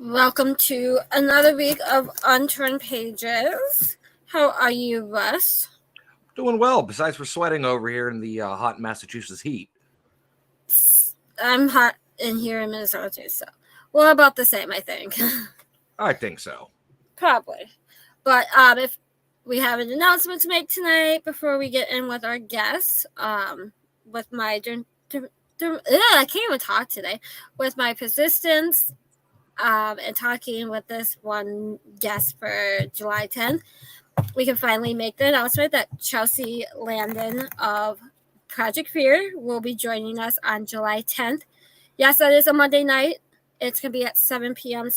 Welcome to another week of Unturned Pages. How are you, Russ? Doing well, besides we're sweating over here in the hot Massachusetts heat. I'm hot in here in Minnesota too, so we're about the same, I think. I think so. Probably. But if we have an announcement to make tonight before we get in with our guests, with my I can't even talk today. With my persistence, and talking with this one guest for July 10th, we can finally make the announcement that Chelsea Landon of Project Fear will be joining us on July 10th. Yes, that is a Monday night. It's going to be at 7 p.m.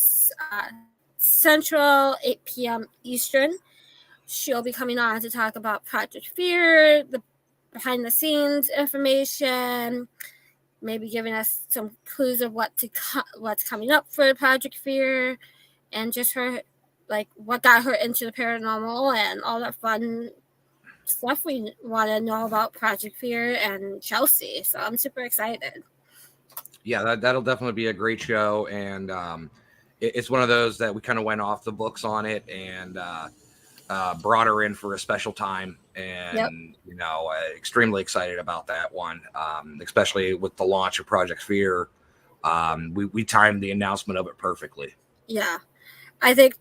Central, 8 p.m. Eastern. She'll be coming on to talk about Project Fear, the behind-the-scenes information, maybe giving us some clues of what's coming up for Project Fear, and just her, like, what got her into the paranormal and all that fun stuff we want to know about Project Fear and Chelsea. So I'm super excited. Yeah, that'll definitely be a great show, and it's one of those that we kind of went off the books on it and brought her in for a special time, and extremely excited about that one, especially with the launch of Project Fear. We timed the announcement of it perfectly. Yeah, I think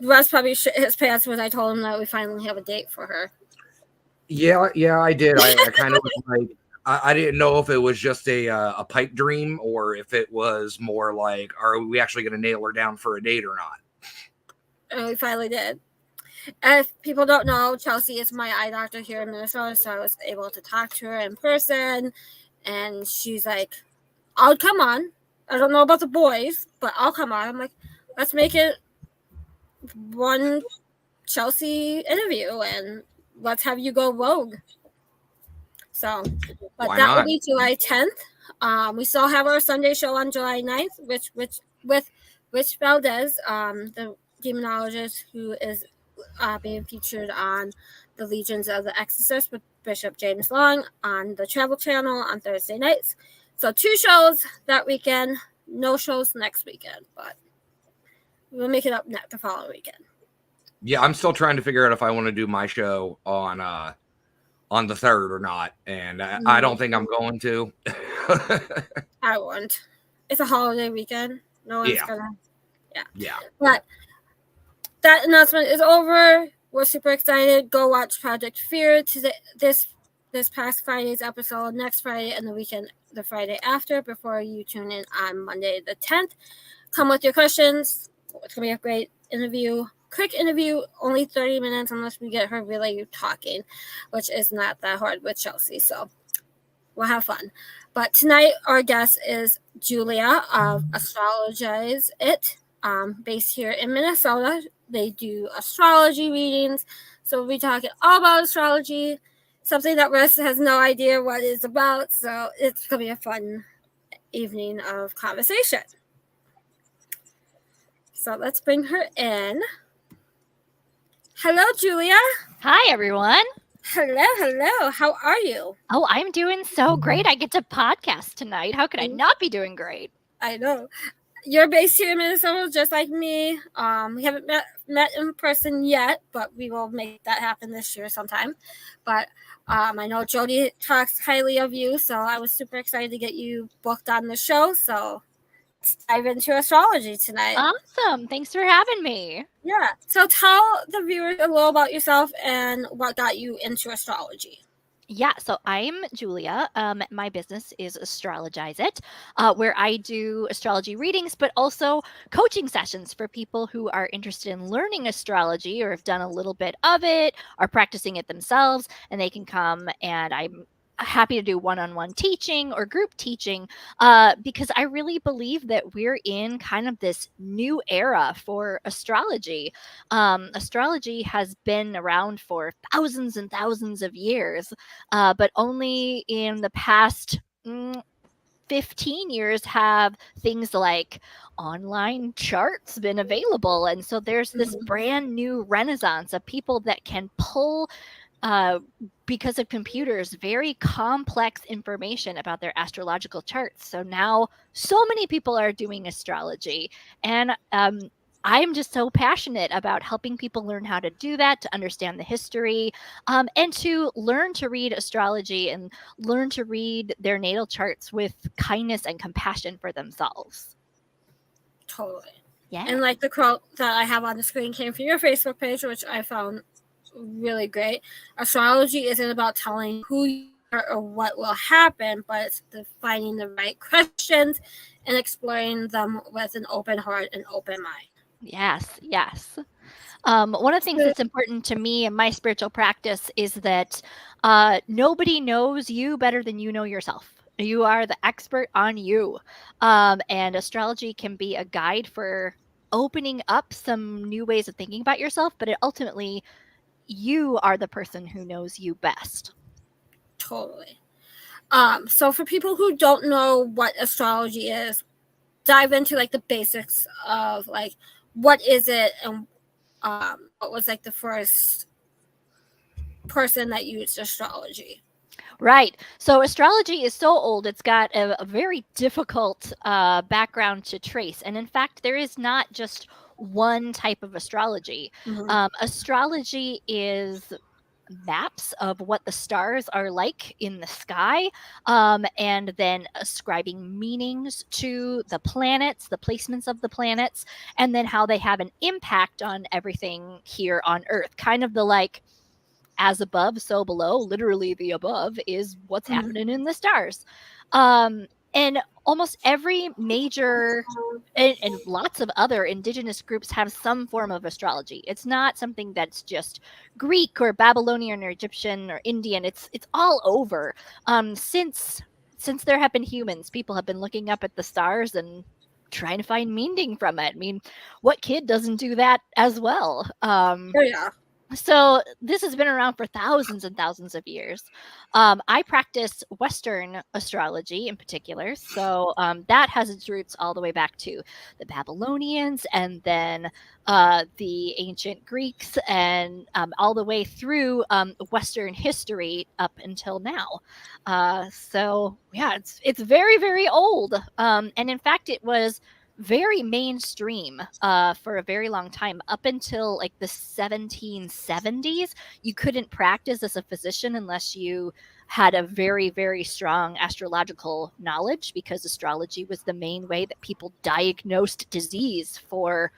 Russ probably shit his pants when I told him that we finally have a date for her. Yeah, I did. I kind of was like, I didn't know if it was just a pipe dream or if it was more like, are we actually going to nail her down for a date or not? And we finally did. And if people don't know, Chelsea is my eye doctor here in Minnesota, so I was able to talk to her in person, and she's like, I'll come on. I don't know about the boys, but I'll come on. I'm like, let's make it one Chelsea interview, and let's have you go rogue. So, but Why that not? will be July 10th. We still have our Sunday show on July 9th, which with Rich Valdez, the demonologist who is being featured on the Legions of the Exorcist with Bishop James Long on the Travel Channel on Thursday nights. So 2 shows that weekend, no shows next weekend, but we'll make it up the following weekend. Yeah, I'm still trying to figure out if I want to do my show on the 3rd or not, and I don't think I'm going to. I won't. It's a holiday weekend. No one's gonna. Yeah. But that announcement is over. We're super excited. Go watch Project Fear today. This past Friday's episode, next Friday, and the Friday after, before you tune in on Monday the 10th. Come with your questions. It's gonna be a great interview. Quick interview, only 30 minutes, unless we get her really talking, which is not that hard with Chelsea. So we'll have fun. But tonight, our guest is Julia of Astrologize It, based here in Minnesota. They do astrology readings. So we'll be talking all about astrology, something that Russ has no idea what it's about. So it's going to be a fun evening of conversation. So let's bring her in. Hello, Julia. Hi, everyone. Hello. How are you? Oh, I'm doing so great. I get to podcast tonight. How could I not be doing great? I know. You're based here in Minnesota, just like me. We haven't met in person yet, but we will make that happen this year sometime. But I know Jody talks highly of you, so I was super excited to get you booked on the show. So let's dive into astrology tonight. Awesome. Thanks for having me. Yeah. So tell the viewers a little about yourself and what got you into astrology. Yeah, so I'm Julia. My business is Astrologize It, where I do astrology readings, but also coaching sessions for people who are interested in learning astrology or have done a little bit of it, are practicing it themselves, and they can come, and I'm happy to do one-on-one teaching or group teaching, because I really believe that we're in kind of this new era for astrology. Astrology has been around for thousands and thousands of years, but only in the past 15 years have things like online charts been available. And so there's this brand new renaissance of people that can pull because of computers, very complex information about their astrological charts. So now so many people are doing astrology. And I'm just so passionate about helping people learn how to do that, to understand the history, and to learn to read astrology and learn to read their natal charts with kindness and compassion for themselves. Totally. Yeah. And like the quote that I have on the screen came from your Facebook page, which I found really great. Astrology isn't about telling who you are or what will happen, but it's finding the right questions and exploring them with an open heart and open mind. Yes, yes. One of the things that's important to me in my spiritual practice is that nobody knows you better than you know yourself. You are the expert on you. And astrology can be a guide for opening up some new ways of thinking about yourself, but ultimately, you are the person who knows you best. Totally. So for people who don't know what astrology is, dive into like the basics of like what is it and what was like the first person that used astrology. Right. So astrology is so old, it's got a very difficult background to trace. And in fact, there is not just one type of astrology. Astrology is maps of what the stars are like in the sky, and then ascribing meanings to the planets, the placements of the planets, and then how they have an impact on everything here on Earth. Kind of the like, as above, so below. Literally, the above is what's happening in the stars. And almost every major and lots of other indigenous groups have some form of astrology. It's not something that's just Greek or Babylonian or Egyptian or Indian. It's all over. Since there have been humans, people have been looking up at the stars and trying to find meaning from it. I mean, what kid doesn't do that as well? Oh yeah. So this has been around for thousands and thousands of years. I practice Western astrology in particular. So that has its roots all the way back to the Babylonians and then the ancient Greeks and all the way through Western history up until now. So yeah, it's very, very old. And in fact, it was very mainstream for a very long time. Up until like the 1770s, you couldn't practice as a physician unless you had a very, very strong astrological knowledge, because astrology was the main way that people diagnosed disease for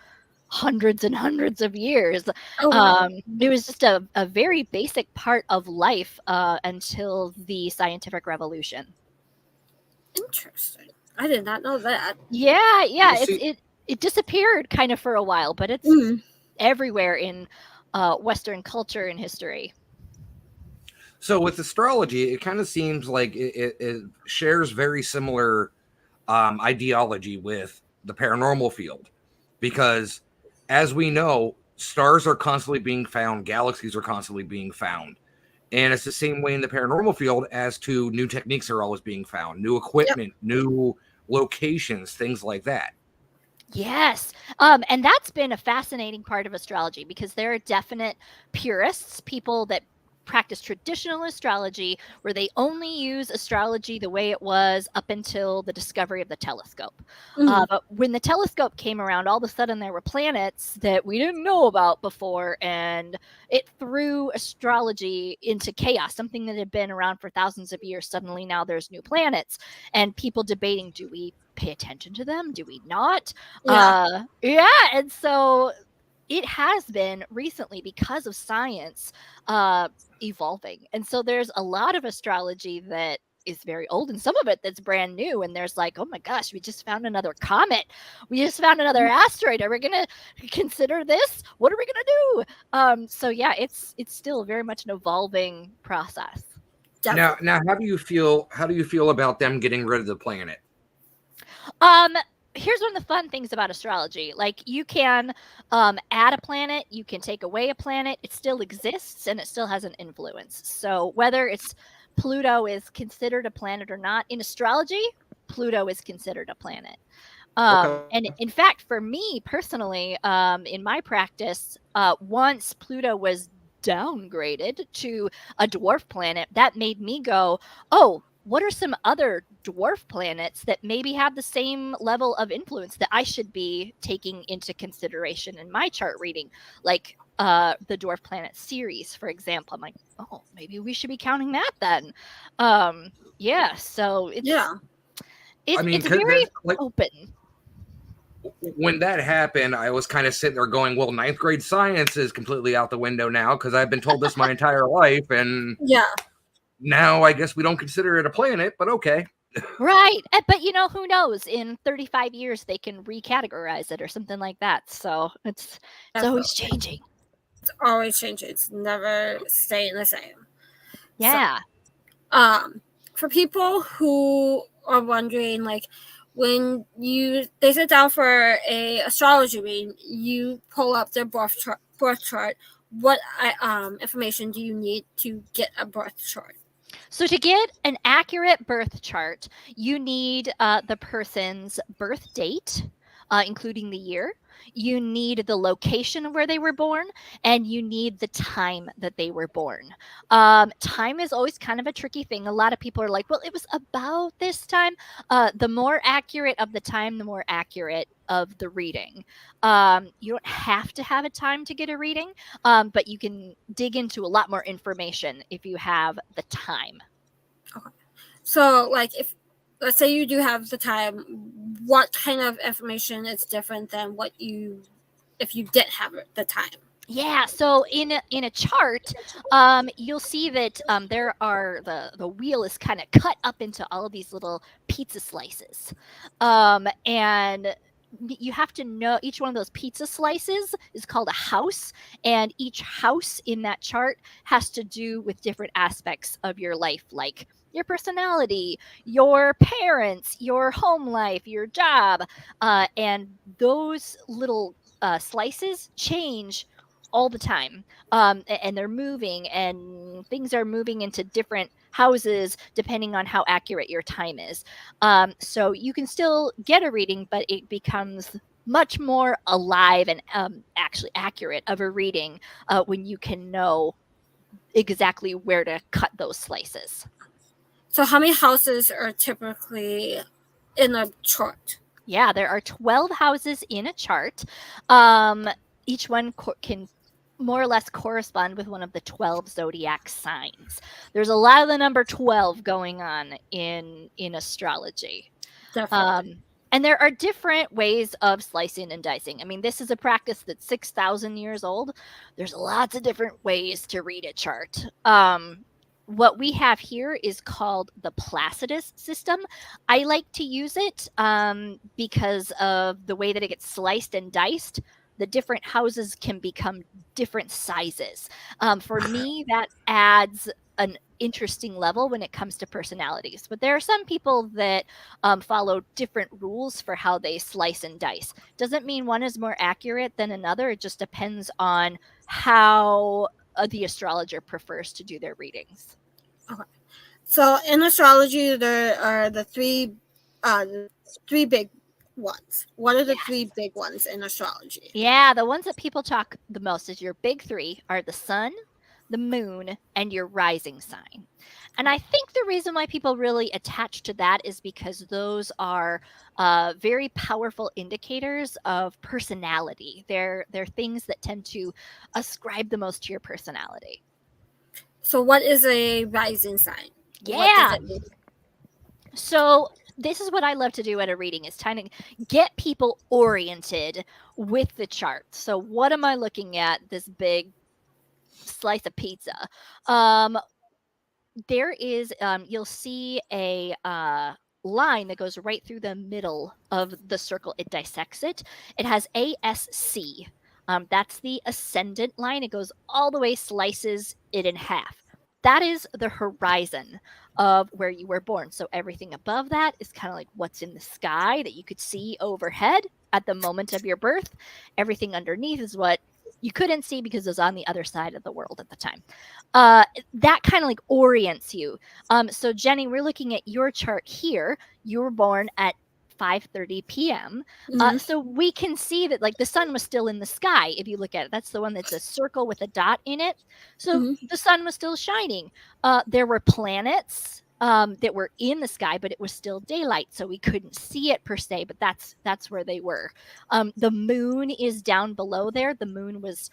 hundreds and hundreds of years. It was just a very basic part of life until the scientific revolution. Interesting. I did not know that. Yeah, Well, see- it disappeared kind of for a while, but it's everywhere in Western culture and history. So with astrology, it kind of seems like it shares very similar ideology with the paranormal field, because as we know, stars are constantly being found, galaxies are constantly being found. And it's the same way in the paranormal field as to new techniques are always being found, new equipment, new locations, things like that. Yes. And that's been a fascinating part of astrology, because there are definite purists, people that practice traditional astrology where they only use astrology the way it was up until the discovery of the telescope. But when the telescope came around, all of a sudden there were planets that we didn't know about before, and it threw astrology into chaos. Something that had been around for thousands of years, suddenly now there's new planets, and people debating, do we pay attention to them? Do we not? Yeah. And so it has been recently, because of science, evolving. And so there's a lot of astrology that is very old, and some of it that's brand new. And there's like, oh my gosh, we just found another comet. We just found another asteroid. Are we going to consider this? What are we going to do? So yeah, it's still very much an evolving process. Now, how do you feel about them getting rid of the planet? Here's one of the fun things about astrology. Like, you can add a planet, you can take away a planet. It still exists and it still has an influence. So whether it's Pluto is considered a planet or not, in astrology, Pluto is considered a planet. And in fact, for me personally, in my practice, once Pluto was downgraded to a dwarf planet, that made me go, oh, what are some other dwarf planets that maybe have the same level of influence that I should be taking into consideration in my chart reading? Like the dwarf planet Ceres, for example. I'm like, oh, maybe we should be counting that then. Yeah, so Yeah. it's very open. When that happened, I was kind of sitting there going, well, ninth grade science is completely out the window now because I've been told this my entire life. And yeah, now I guess we don't consider it a planet, but okay. Right. But who knows? In 35 years, they can recategorize it or something like that. So it's always changing. It's always changing. It's never staying the same. Yeah. So, for people who are wondering, like, when they sit down for a astrology reading, you pull up their birth chart. What information do you need to get a birth chart? So to get an accurate birth chart, you need the person's birth date, including the year. You need the location of where they were born, and you need the time that they were born. Time is always kind of a tricky thing. A lot of people are like, well, it was about this time. The more accurate of the time, the more accurate of the reading. You don't have to have a time to get a reading, but you can dig into a lot more information if you have the time. Okay. So, like, if let's say you do have the time, what kind of information is different than if you didn't have the time? Yeah, so in a chart, you'll see that there are the wheel is kind of cut up into all of these little pizza slices, and you have to know each one of those pizza slices is called a house, and each house in that chart has to do with different aspects of your life, like your personality, your parents, your home life, your job, and those little slices change all the time, and they're moving, and things are moving into different houses depending on how accurate your time is. So you can still get a reading, but it becomes much more alive and actually accurate of a reading when you can know exactly where to cut those slices. So how many houses are typically in a chart? Yeah, there are 12 houses in a chart. Each one can more or less correspond with one of the 12 zodiac signs. There's a lot of the number 12 going on in astrology. Definitely. And there are different ways of slicing and dicing. I mean, this is a practice that's 6,000 years old. There's lots of different ways to read a chart. What we have here is called the Placidus system. I like to use it because of the way that it gets sliced and diced. The different houses can become different sizes. For me, that adds an interesting level when it comes to personalities. But there are some people that follow different rules for how they slice and dice. Doesn't mean one is more accurate than another. It just depends on how the astrologer prefers to do their readings. Okay. So in astrology, there are the three big ones. What are the three big ones in astrology? Yeah, the ones that people talk the most is your big three are the sun, the moon, and your rising sign. And I think the reason why people really attach to that is because those are very powerful indicators of personality. They're things that tend to ascribe the most to your personality. So what is a rising sign? Yeah. What does it mean? So this is what I love to do at a reading is trying to get people oriented with the chart. So what am I looking at? This big slice of pizza. There is, you'll see a line that goes right through the middle of the circle. It dissects it. It has ASC. That's the ascendant line. It goes all the way, slices it in half. That is the horizon of where you were born. So everything above that is kind of like what's in the sky that you could see overhead at the moment of your birth. Everything underneath is what you couldn't see because it was on the other side of the world at the time. That kind of like orients you. So Jenny, we're looking at your chart here. You were born at 5:30 p.m. Mm-hmm. So we can see that like the sun was still in the sky. If you look at it, that's the one that's a circle with a dot in it. So Mm-hmm. the sun was still shining. There were planets that were in the sky, but it was still daylight, so we couldn't see it per se. But that's where they were. The moon is down below there. The moon was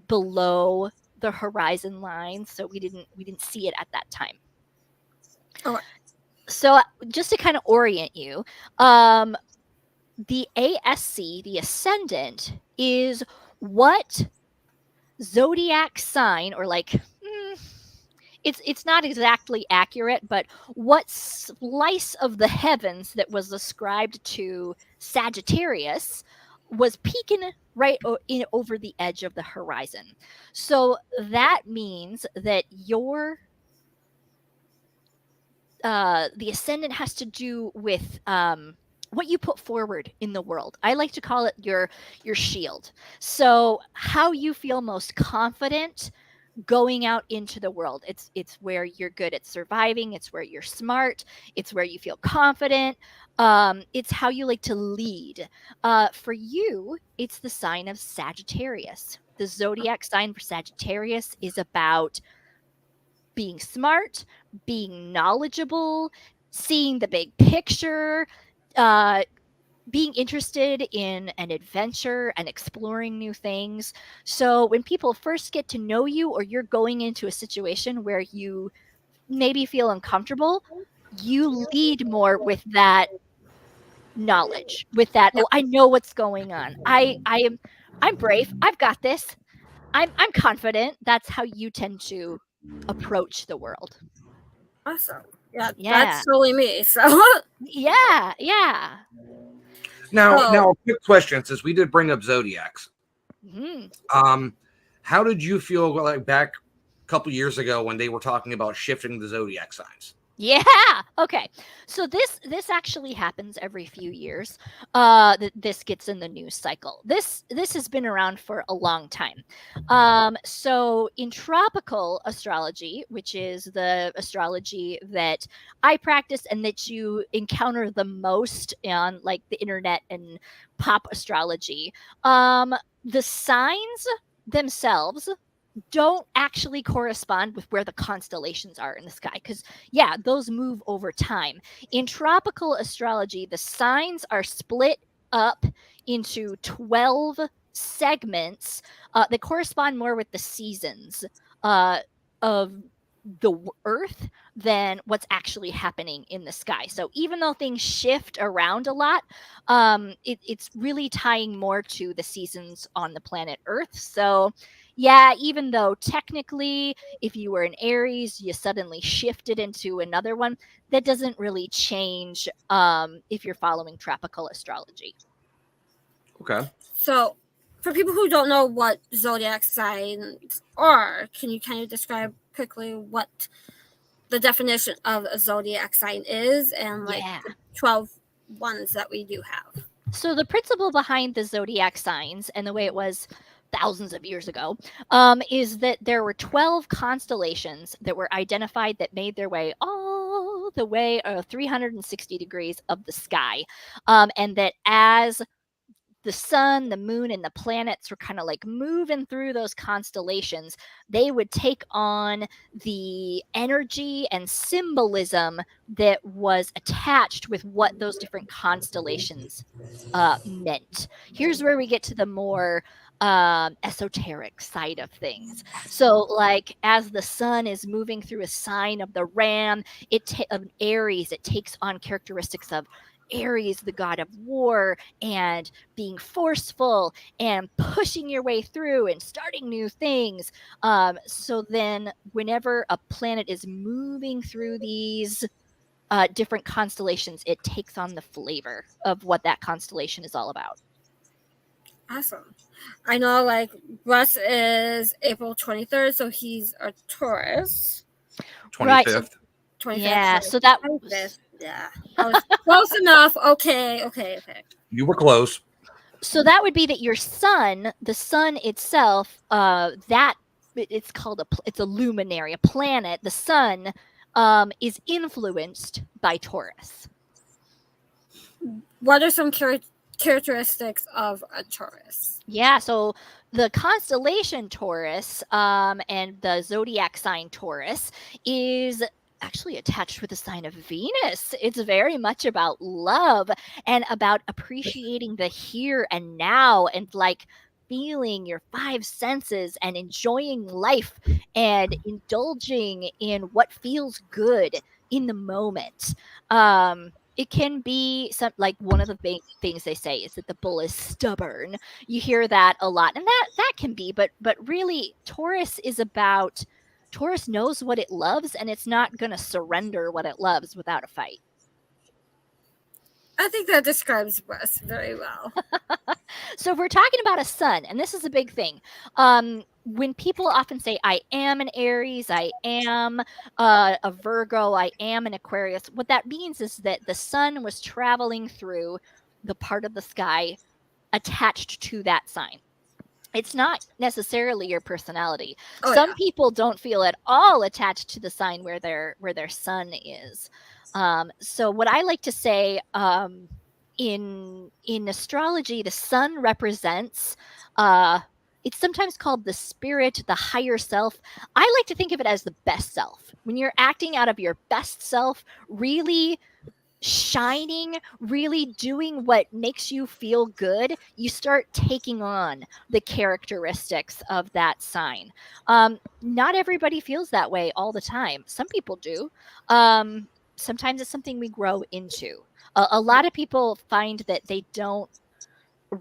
below the horizon line, so we didn't see it at that time. Okay. So just to kind of orient you, the ASC, the ascendant, is what zodiac sign, or like it's not exactly accurate, but what slice of the heavens that was ascribed to Sagittarius was peeking right over the edge of the horizon. So that means that the ascendant has to do with what you put forward in the world. I like to call it your shield. So how you feel most confident going out into the world. It's where you're good at surviving. It's where you're smart. It's where you feel confident. It's how you like to lead. For you, it's the sign of Sagittarius. The zodiac sign for Sagittarius is about being smart, being knowledgeable, seeing the big picture, being interested in an adventure and exploring new things. So when people first get to know you, or you're going into a situation where you maybe feel uncomfortable, you lead more with that knowledge, with that, Yep. oh, I know what's going on. I'm brave. I've got this. I'm confident. That's how you tend to approach the world. Awesome. Yeah, Yeah. that's totally me. So Yeah. Now, a quick question, since we did bring up zodiacs. Mm-hmm. How did you feel like back a couple years ago when they were talking about shifting the zodiac signs? Yeah. Okay. So this actually happens every few years. This gets in the news cycle. This has been around for a long time. So in tropical astrology, which is the astrology that I practice and that you encounter the most on like the internet and pop astrology, the signs themselves don't actually correspond with where the constellations are in the sky, because yeah, those move over time. In tropical astrology, the signs are split up into 12 segments that correspond more with the seasons of the earth than what's actually happening in the sky. So even though things shift around a lot, it's really tying more to the seasons on the planet earth. So yeah, even though technically if you were an Aries, you suddenly shifted into another one, that doesn't really change if you're following tropical astrology. Okay. So, for people who don't know what zodiac signs are, can you kind of describe quickly what the definition of a zodiac sign is, and like the 12 ones that we do have? So the principle behind the zodiac signs and the way it was thousands of years ago is that there were 12 constellations that were identified that made their way all the way 360 degrees of the sky, and that as the sun, the moon, and the planets were kind of like moving through those constellations, they would take on the energy and symbolism that was attached with what those different constellations meant. Here's where we get to the more esoteric side of things. So, like as the sun is moving through a sign of the ram, of Aries, it takes on characteristics of Aries, the god of war, and being forceful and pushing your way through and starting new things. So then whenever a planet is moving through these different constellations, it takes on the flavor of what that constellation is all about. Awesome. I know like Russ is April 23rd, so he's a Taurus. 25th. Right. So, 25th. yeah, so that 25th. Yeah. I was close enough. Okay. You were close. So that would be that your sun, the sun itself, that it's called it's a luminary, a planet. The sun is influenced by Taurus. what are some characteristics of a Taurus? Yeah, so the constellation Taurus and the zodiac sign Taurus is actually attached with the sign of Venus. It's very much about love and about appreciating the here and now and like feeling your five senses and enjoying life and indulging in what feels good in the moment. It can be some like one of the big things they say is that the bull is stubborn. You hear that a lot, and that can be, but really Taurus is about Taurus knows what it loves and it's not going to surrender what it loves without a fight. I think that describes us very well. So if we're talking about a sun, and this is a big thing, when people often say, I am an Aries, I am a Virgo, I am an Aquarius, what that means is that the sun was traveling through the part of the sky attached to that sign. It's not necessarily your personality. Some people don't feel at all attached to the sign where their sun is. So what I like to say in astrology, the sun represents it's sometimes called the spirit, the higher self. I like to think of it as the best self. When you're acting out of your best self, really shining, really doing what makes you feel good, you start taking on the characteristics of that sign. Not everybody feels that way all the time. Some people do. Sometimes it's something we grow into. A lot of people find that they don't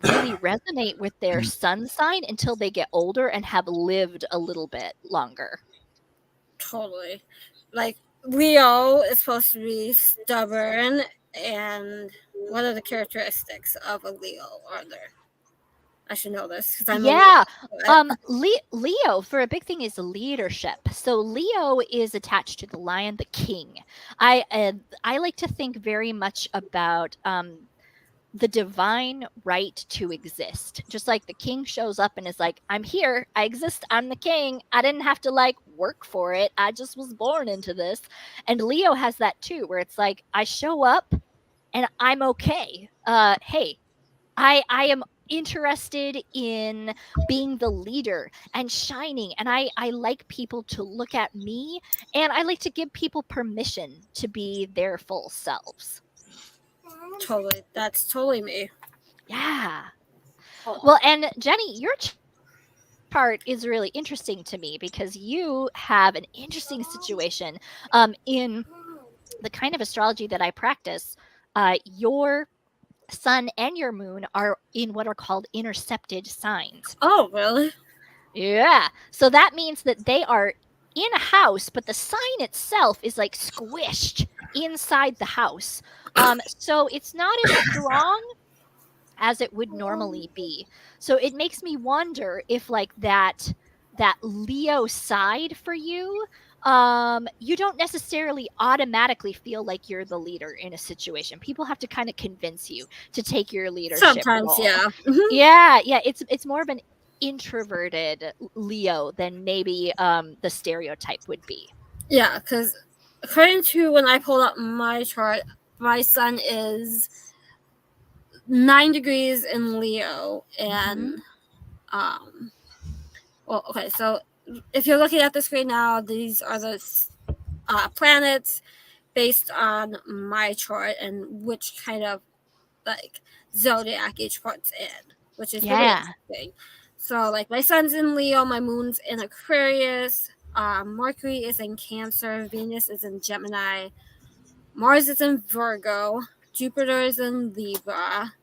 really resonate with their sun sign until they get older and have lived a little bit longer. Totally. Like Leo is supposed to be stubborn, and what are the characteristics of a Leo are there? I should know this because I'm Leo for a big thing is leadership. So Leo is attached to the lion, the king. I like to think very much about the divine right to exist. Just like the king shows up and is like, I'm here, I exist, I'm the king. I didn't have to like work for it. I just was born into this. And Leo has that too, where it's like, I show up and I'm okay. Hey, I am interested in being the leader and shining, and I like people to look at me, and I like to give people permission to be their full selves. Totally. That's totally me. Yeah. Well, and Jenny, your chart is really interesting to me because you have an interesting situation in the kind of astrology that I practice. Your sun and your moon are in what are called intercepted signs. Oh, really? Yeah. So that means that they are in a house, but the sign itself is like squished inside the house. So it's not as strong as it would normally be. So it makes me wonder if like that Leo side for you, you don't necessarily automatically feel like you're the leader in a situation. People have to kind of convince you to take your leadership Sometimes, role. yeah. Yeah, it's more of an introverted Leo than maybe the stereotype would be. Yeah, because according to when I pulled up my chart, my sun is 9 degrees in Leo, and well, okay, so if you're looking at the screen now, these are the planets based on my chart and which kind of like zodiac each part's in, which is really interesting. So like my sun's in Leo, my moon's in Aquarius, Mercury is in Cancer, Venus is in Gemini, Mars is in Virgo, Jupiter is in Libra,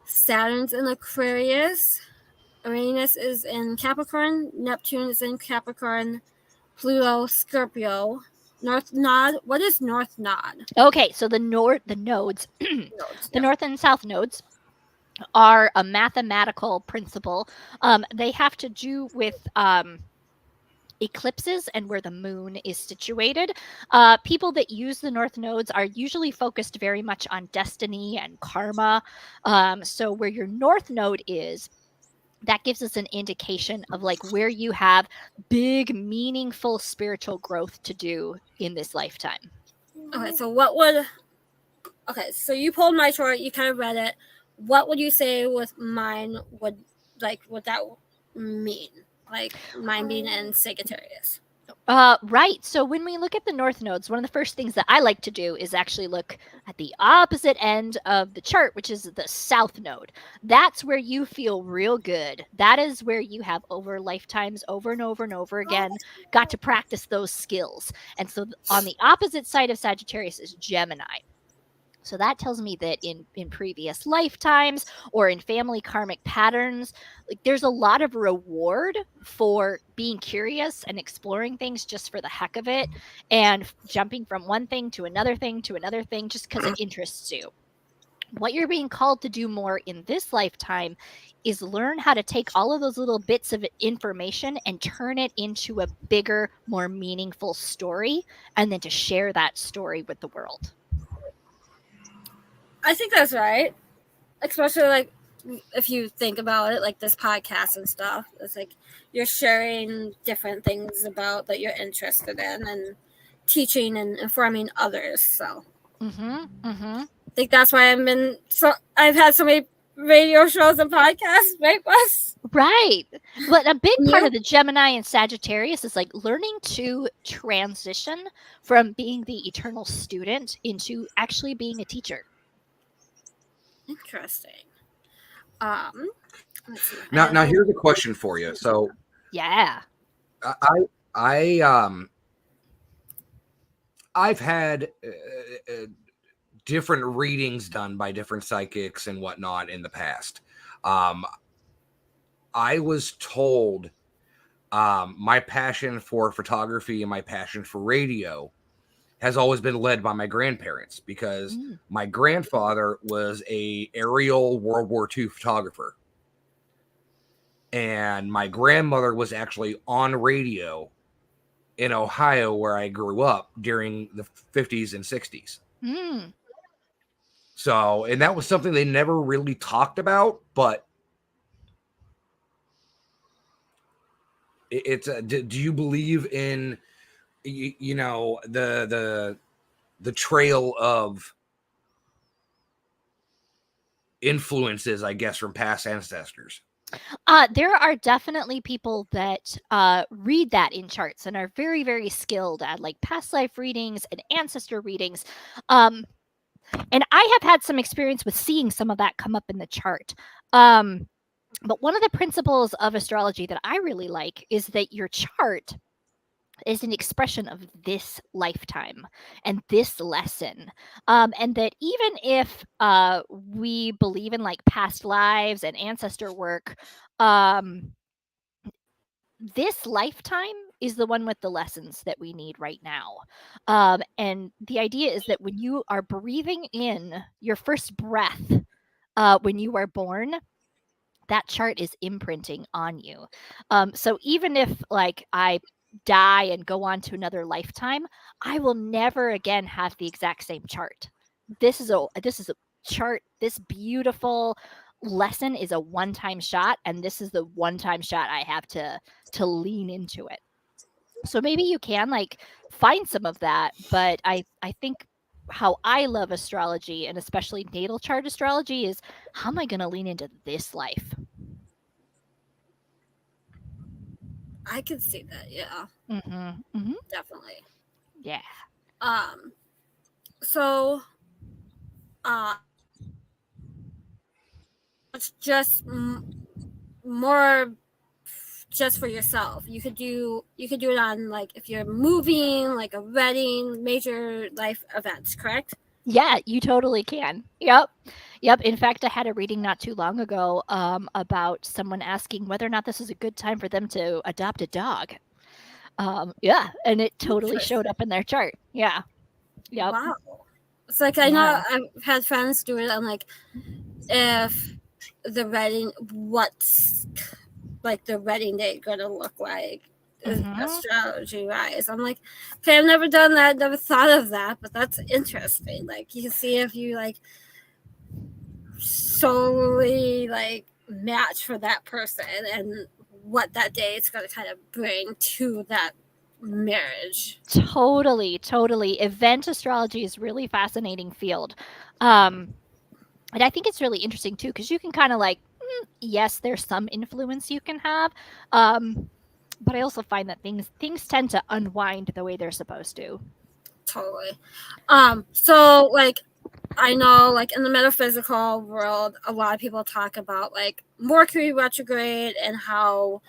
Saturn's in Aquarius, Uranus is in Capricorn, Neptune is in Capricorn, Pluto, Scorpio, North Node. What is North Node? Okay, so the nodes, the north and south nodes are a mathematical principle. They have to do with eclipses and where the moon is situated. People that use the north nodes are usually focused very much on destiny and karma. So where your north node is, that gives us an indication of like where you have big, meaningful spiritual growth to do in this lifetime. Okay, so what would Okay, so you pulled my chart, you kind of read it. What would you say with mine would that mean? Like mine being in Sagittarius. Right. So when we look at the north nodes, one of the first things that I like to do is actually look at the opposite end of the chart, which is the south node. That's where you feel real good. That is where you have over lifetimes, over and over and over again, got to practice those skills. And so on the opposite side of Sagittarius is Gemini. So that tells me that in previous lifetimes or in family karmic patterns, like there's a lot of reward for being curious and exploring things just for the heck of it and jumping from one thing to another thing to another thing just because it interests you. What you're being called to do more in this lifetime is learn how to take all of those little bits of information and turn it into a bigger, more meaningful story, and then to share that story with the world. I think that's right. Especially like if you think about it, like this podcast and stuff. It's like you're sharing different things about that you're interested in and teaching and informing others. So I think that's why I've had so many radio shows and podcasts, right, Bus? Right. But a big part of the Gemini and Sagittarius is like learning to transition from being the eternal student into actually being a teacher. Interesting. Let's see. Now here's a question for you. So yeah, I've had different readings done by different psychics and whatnot in the past. I was told my passion for photography and my passion for radio has always been led by my grandparents because my grandfather was a aerial World War II photographer. And my grandmother was actually on radio in Ohio where I grew up during the 50s and 60s. So, and that was something they never really talked about, but it's do you believe in the trail of influences, I guess, from past ancestors? There are definitely people that read that in charts and are very, very skilled at like past life readings and ancestor readings. And I have had some experience with seeing some of that come up in the chart. But one of the principles of astrology that I really like is that your chart is an expression of this lifetime and this lesson. And that even if we believe in like past lives and ancestor work, this lifetime is the one with the lessons that we need right now. And the idea is that when you are breathing in your first breath, when you are born, that chart is imprinting on you. So even if like I die and go on to another lifetime, I will never again have the exact same chart. This is a chart. This beautiful lesson is a one-time shot, and this is the one-time shot I have to lean into it. So maybe you can like find some of that, but I think how I love astrology and especially natal chart astrology is how am I going to lean into this life? I could see that, yeah. Definitely. Yeah. So it's just more just for yourself. You could do it on like if you're moving, like a wedding, major life events, correct? Yeah, you totally can. Yep. In fact, I had a reading not too long ago about someone asking whether or not this is a good time for them to adopt a dog. Yeah, and it totally showed up in their chart. Yeah. Yep. Wow. It's like I know I've had friends do it. I'm like, if the wedding, what's like the wedding date going to look like? Astrology-wise, I'm like, okay, I've never done that, never thought of that, but that's interesting. Like, you can see if you like solely like match for that person and what that day is going to kind of bring to that marriage. Totally. Event astrology is really fascinating field. And I think it's really interesting too, because you can kind of like, yes, there's some influence you can have. But I also find that things tend to unwind the way they're supposed to. Totally. So like I know like in the metaphysical world, a lot of people talk about like Mercury retrograde and how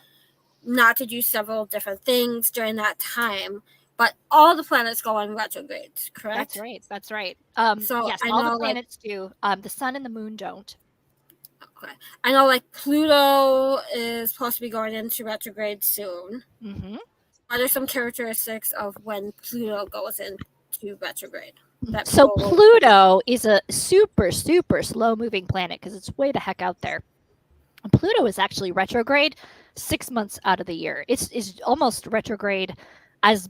not to do several different things during that time. But all the planets go on retrograde, correct? That's right. So Yes, I all the know like planets do. The sun and the moon don't. okay. I know like Pluto is supposed to be going into retrograde soon. Mm-hmm. What are some characteristics of when Pluto goes into retrograde? That So people will Pluto is a super slow moving planet because it's way the heck out there. And Pluto is actually retrograde 6 months out of the year. It's almost retrograde as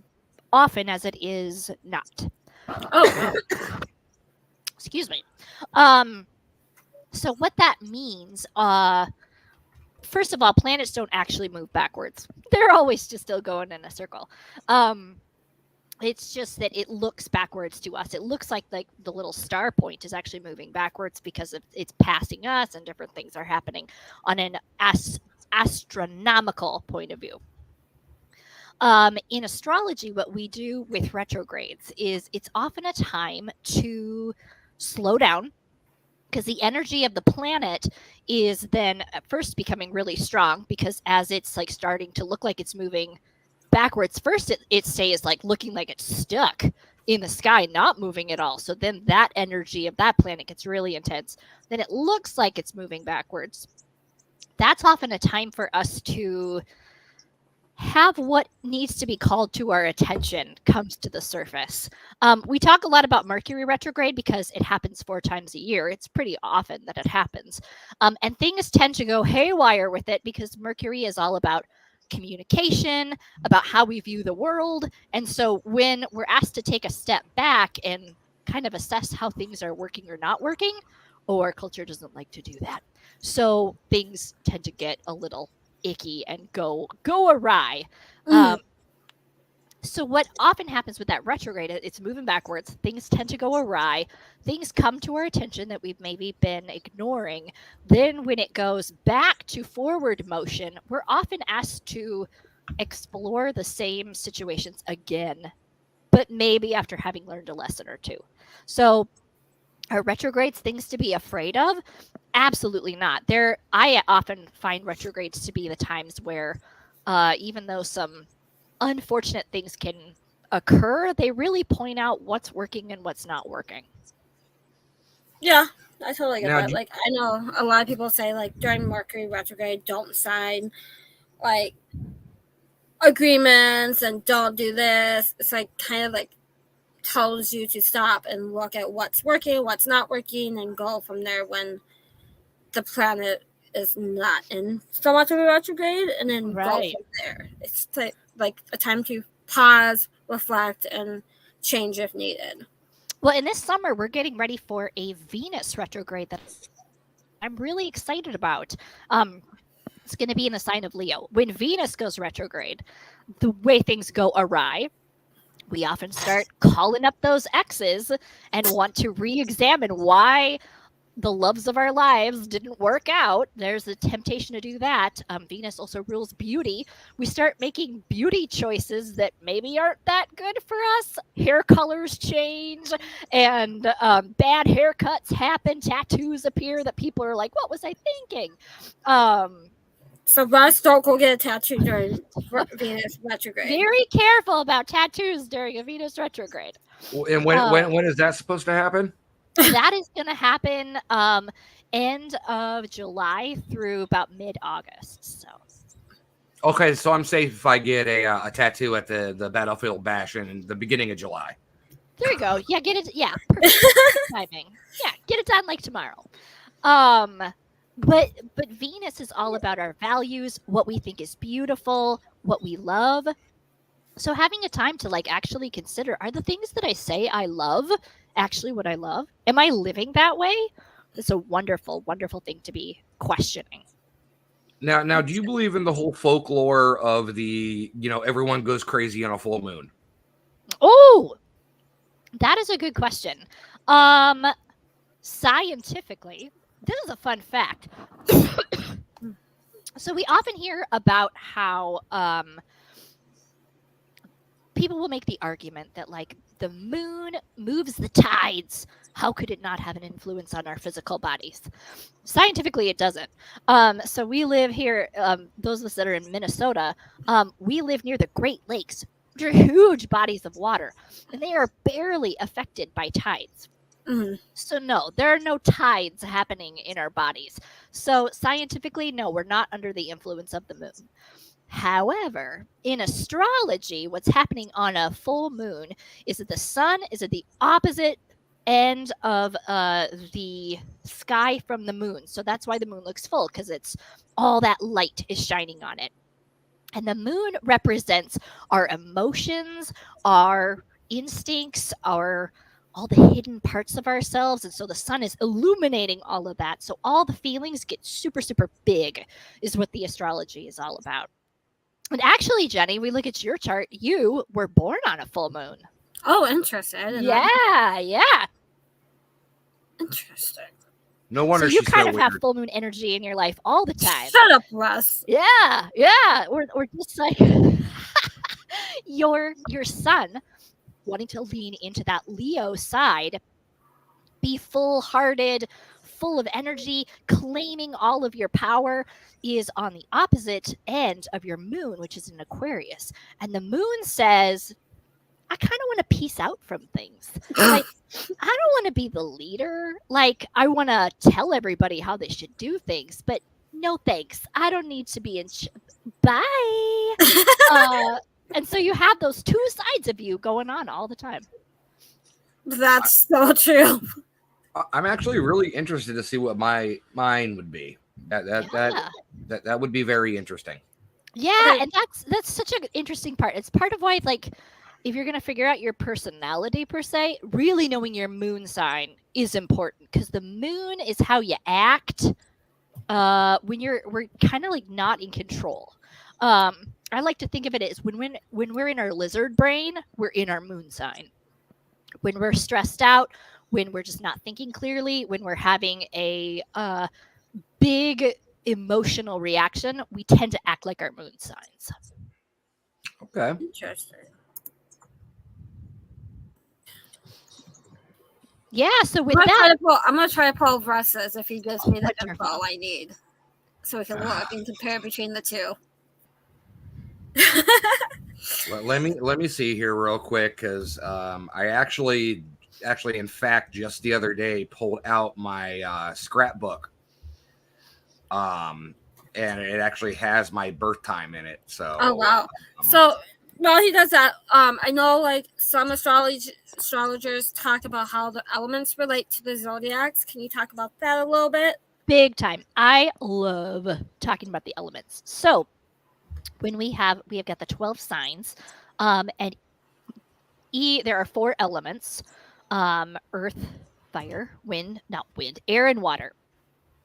often as it is not. Oh, Excuse me. So what that means, first of all, planets don't actually move backwards. They're always just still going in a circle. It's just that it looks backwards to us. It looks like the little star point is actually moving backwards because it's passing us and different things are happening on an astronomical point of view. In astrology, what we do with retrogrades is it's often a time to slow down because the energy of the planet is then at first becoming really strong because as it's like starting to look like it's moving backwards, first it stays like looking like it's stuck in the sky, not moving at all. So then that energy of that planet gets really intense. Then it looks like it's moving backwards. That's often a time for us to have what needs to be called to our attention comes to the surface. We talk a lot about Mercury retrograde because it happens 4 times a year. It's pretty often that it happens. And things tend to go haywire with it because Mercury is all about communication, about how we view the world. And so when we're asked to take a step back and kind of assess how things are working or not working, our culture doesn't like to do that. So things tend to get a little icky and go awry. So what often happens with that retrograde, it's moving backwards. Things tend to go awry. Things come to our attention that we've maybe been ignoring. Then when it goes back to forward motion, we're often asked to explore the same situations again, but maybe after having learned a lesson or two. So are retrogrades things to be afraid of? Absolutely not. I often find retrogrades to be the times where, even though some unfortunate things can occur, they really point out what's working and what's not working. yeah, I totally get Now, that. Like, I know a lot of people say, like, during Mercury retrograde, don't sign, like, agreements and don't do this. It's, like, kind of, like, tells you to stop and look at what's working, what's not working, and go from there when the planet is not in so much of a retrograde, and then go from there. It's, like a time to pause, reflect, and change if needed. Well, in this summer, we're getting ready for a Venus retrograde that I'm really excited about. It's going to be in the sign of Leo. When Venus goes retrograde, the way things go awry, we often start calling up those exes and want to re-examine why the loves of our lives didn't work out. There's a temptation to do that. Venus also rules beauty. We start making beauty choices that maybe aren't that good for us. Hair colors change and bad haircuts happen. Tattoos appear that people are like, what was I thinking? So Russ, don't go get a tattoo during Venus retrograde. Very careful about tattoos during a Venus retrograde. And when is that supposed to happen? That is going to happen end of July through about mid-August. So. Okay, so I'm safe if I get a tattoo at the Battlefield Bash in the beginning of July. There you go. Yeah, get it. Yeah, perfect timing. Yeah, get it done like tomorrow. But Venus is all about our values, what we think is beautiful, what we love. So having a time to like actually consider, are the things that I say I love actually what I love? Am I living that way? It's a wonderful, wonderful thing to be questioning. Now, do you believe in the whole folklore of the, everyone goes crazy on a full moon? Oh, that is a good question. Scientifically, this is a fun fact. So we often hear about how people will make the argument that like the moon moves the tides. How could it not have an influence on our physical bodies? Scientifically, it doesn't. So we live here, those of us that are in Minnesota, we live near the Great Lakes, which are huge bodies of water, and they are barely affected by tides. So no, there are no tides happening in our bodies. So scientifically, no, we're not under the influence of the moon. However, in astrology, what's happening on a full moon is that the sun is at the opposite end of the sky from the moon. So that's why the moon looks full, because it's all that light is shining on it. And the moon represents our emotions, our instincts, all the hidden parts of ourselves. And so the sun is illuminating all of that. So all the feelings get super, super big, is what the astrology is all about. And actually, Jenny, we look at your chart. You were born on a full moon. Oh, interesting. Yeah. Interesting. No wonder so you she's kind so of weird. have full moon energy in your life all the time. Shut up, Russ. Yeah. We're just like your sun wanting to lean into that Leo side, be full-hearted, full of energy, claiming all of your power, is on the opposite end of your moon, which is in Aquarius. And the moon says, I kind of want to peace out from things. Like, I don't want to be the leader. Like, I want to tell everybody how they should do things, but no thanks. I don't need to be in bye. And so you have those two sides of you going on all the time. That's so true. I'm actually really interested to see what mine would be. That would be very interesting. Yeah, and that's such an interesting part. It's part of why, like, if you're going to figure out your personality per se, really knowing your moon sign is important, because the moon is how you act when we're kind of like not in control. I like to think of it as when we're in our lizard brain, we're in our moon sign. When we're stressed out, when we're just not thinking clearly, when we're having a big emotional reaction, we tend to act like our moon signs. Okay. Interesting. Yeah, so with that, I'm going to try to pull Russ's if he gives me the wonderful. info I need, so we can look and compare between the two. Let me see here real quick, because I actually, in fact, just the other day pulled out my scrapbook, and it actually has my birth time in it. So oh wow! So while he does that, I know like some astrologers talk about how the elements relate to the zodiacs. Can you talk about that a little bit? Big time. I love talking about the elements. So when we have got the 12 signs, and there are 4 elements: earth, fire, air, and water.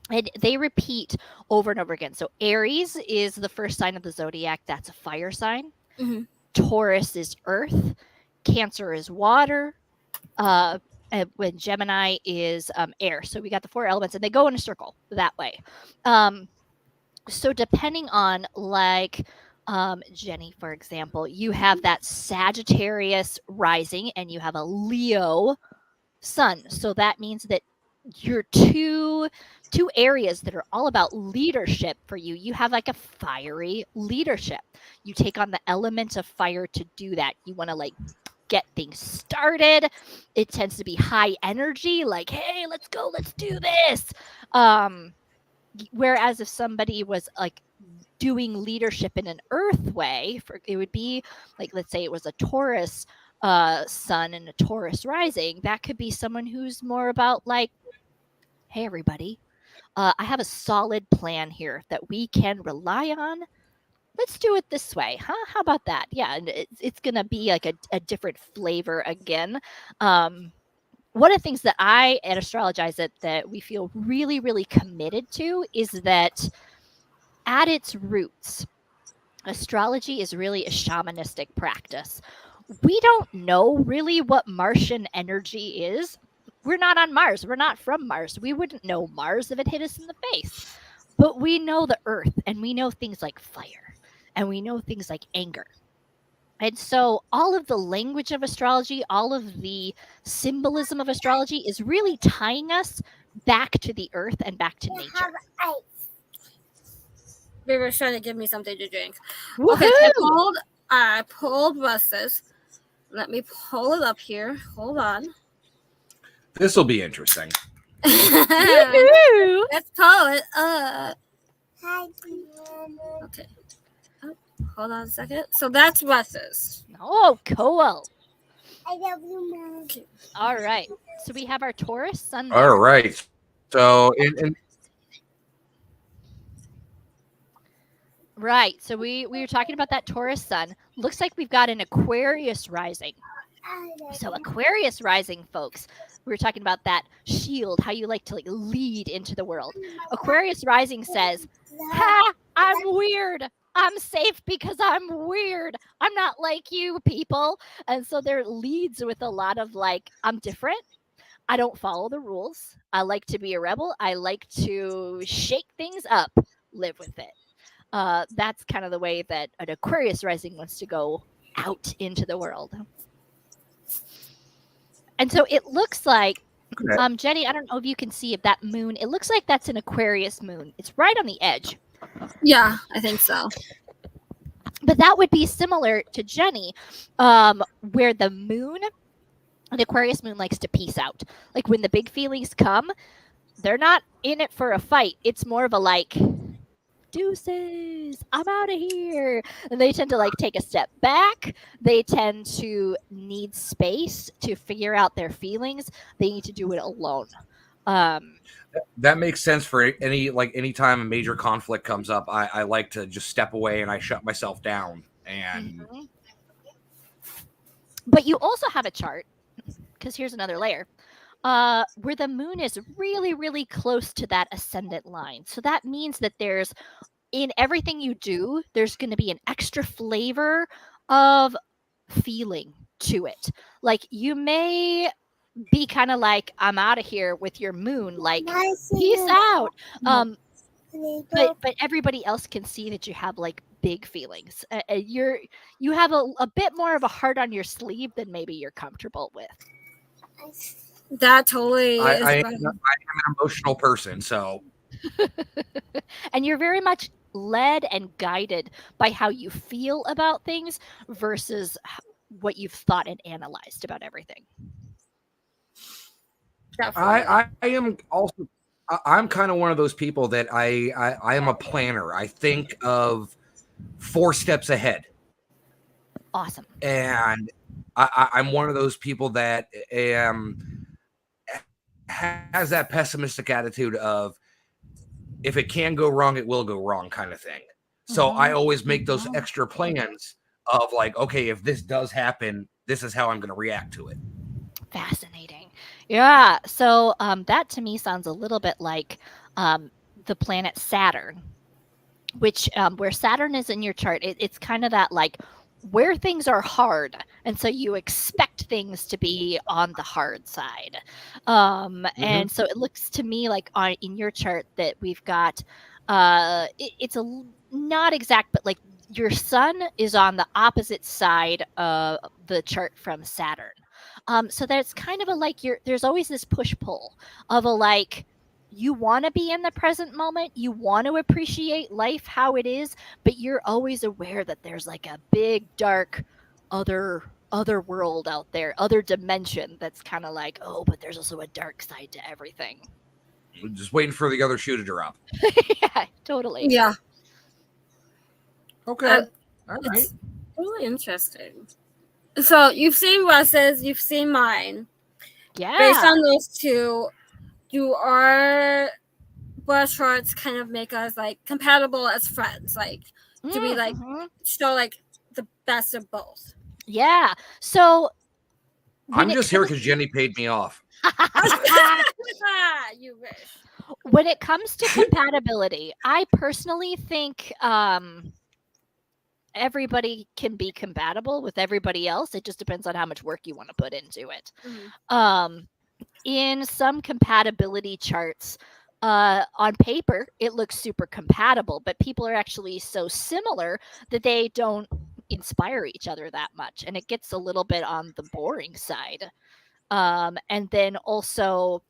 And they repeat over and over again. So Aries is the first sign of the zodiac. That's a fire sign. Mm-hmm. Taurus is earth. Cancer is water. And when Gemini is air. So we got the 4 elements, and they go in a circle that way. So depending on, like, Jenny, for example, you have that Sagittarius rising and you have a Leo sun. So that means that your two areas that are all about leadership for you, you have like a fiery leadership. You take on the element of fire to do that. You want to like get things started. It tends to be high energy, like, hey, let's go, let's do this. Whereas if somebody was like doing leadership in an earth way, it would be like, let's say it was a Taurus sun and a Taurus rising, that could be someone who's more about like, hey, everybody, I have a solid plan here that we can rely on. Let's do it this way, huh? How about that? Yeah, and it's going to be like a different flavor again. One of the things that I at Astrologize It that we feel really, really committed to is that at its roots, astrology is really a shamanistic practice. We don't know really what Martian energy is. We're not on Mars. We're not from Mars. We wouldn't know Mars if it hit us in the face. But we know the Earth, and we know things like fire, and we know things like anger. And so all of the language of astrology, all of the symbolism of astrology is really tying us back to the earth and back to nature. They were trying to give me something to drink. Woohoo! Okay, I pulled Russ's. Let me pull it up here. Hold on. This will be interesting. Woohoo! Let's pull it up. Okay. Oh, hold on a second. So that's Russ's. Oh, cool. I love you, Mom. Okay. All right. So we have our Taurus sun. There. All right. So in Right. So we were talking about that Taurus sun. Looks like we've got an Aquarius rising. So Aquarius rising, folks, we were talking about that shield, how you like to lead into the world. Aquarius rising says, ha, I'm weird. I'm safe because I'm weird. I'm not like you people. And so there leads with a lot of I'm different. I don't follow the rules. I like to be a rebel. I like to shake things up, live with it. That's kind of the way that an Aquarius rising wants to go out into the world. And so it looks like, Jenny, I don't know if you can see if that moon, it looks like that's an Aquarius moon. It's right on the edge. Yeah, I think so. But that would be similar to Jenny, where the moon, the Aquarius moon likes to peace out. Like when the big feelings come, they're not in it for a fight. It's more of a deuces, I'm out of here. And they tend to take a step back. They tend to need space to figure out their feelings. They need to do it alone. That makes sense for any time a major conflict comes up. I like to just step away and I shut myself down. And But you also have a chart, because here's another layer, where the moon is really, really close to that ascendant line. So that means that in everything you do, there's going to be an extra flavor of feeling to it. You may be kind of I'm out of here with your moon, peace out. But everybody else can see that you have big feelings. You have a bit more of a heart on your sleeve than maybe you're comfortable with. That totally is. I am an emotional person, so. And you're very much led and guided by how you feel about things versus what you've thought and analyzed about everything. I am also. I'm kind of one of those people that I am a planner. I think of 4 steps ahead. Awesome. And I'm one of those people that has that pessimistic attitude of if it can go wrong, it will go wrong kind of thing. So I always make those extra plans of okay, if this does happen, this is how I'm going to react to it. Fascinating. Yeah. So that to me sounds a little bit like the planet Saturn, which where Saturn is in your chart, it's kind of that where things are hard, and so you expect things to be on the hard side. And so it looks to me in your chart that we've got it's not exact, but your sun is on the opposite side of the chart from Saturn. So that's kind of there's always this push-pull of you want to be in the present moment, you want to appreciate life how it is, but you're always aware that there's a big dark other world out there, other dimension that's kind of oh, but there's also a dark side to everything. Just waiting for the other shoe to drop. Yeah, totally. Yeah. Okay. All right. It's really interesting. So you've seen Russ's, you've seen mine. Yeah. Based on those two, do our blood charts kind of make us compatible as friends? Do we show the best of both? Yeah. So I'm just here because Jenny paid me off. You wish. When it comes to compatibility, I personally think everybody can be compatible with everybody else. It just depends on how much work you want to put into it. In some compatibility charts, on paper, it looks super compatible, but people are actually so similar that they don't inspire each other that much. And it gets a little bit on the boring side. And then also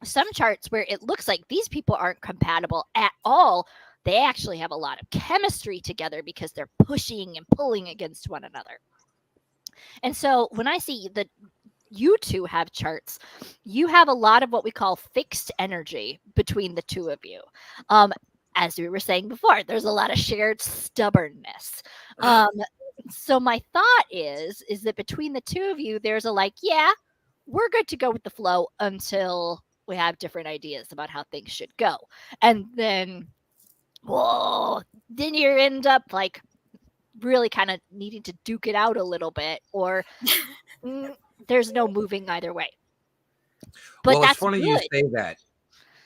some charts where it looks like these people aren't compatible at all. They actually have a lot of chemistry together because they're pushing and pulling against one another. And so when I see that you two have charts, you have a lot of what we call fixed energy between the two of you. As we were saying before, there's a lot of shared stubbornness. So my thought is that between the two of you, there's a like, yeah, we're good to go with the flow until we have different ideas about how things should go. And then, then you end up like really kind of needing to duke it out a little bit, or there's no moving either way. But well, that's it's funny good. you say that.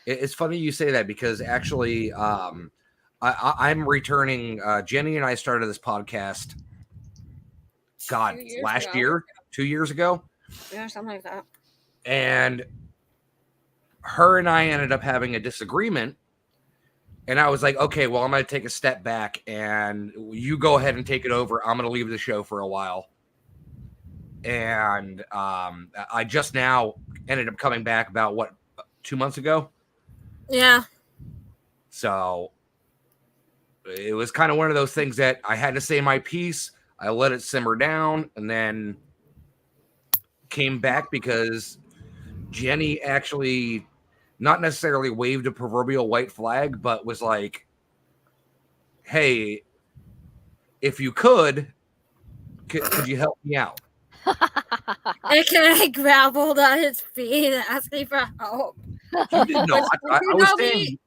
It's funny you say that because actually, I'm returning. Jenny and I started this podcast. God, last year, 2 years ago. Yeah, something like that. And her and I ended up having a disagreement. And I was like, okay, well, I'm going to take a step back and you go ahead and take it over. I'm going to leave the show for a while. And I just now ended up coming back about 2 months ago. Yeah. So it was kind of one of those things that I had to say my piece. I let it simmer down and then came back because Jenny actually not necessarily waved a proverbial white flag, but was like, hey, if you could you help me out? And I gravelled on his feet and asked me for help. You did not. I was saying,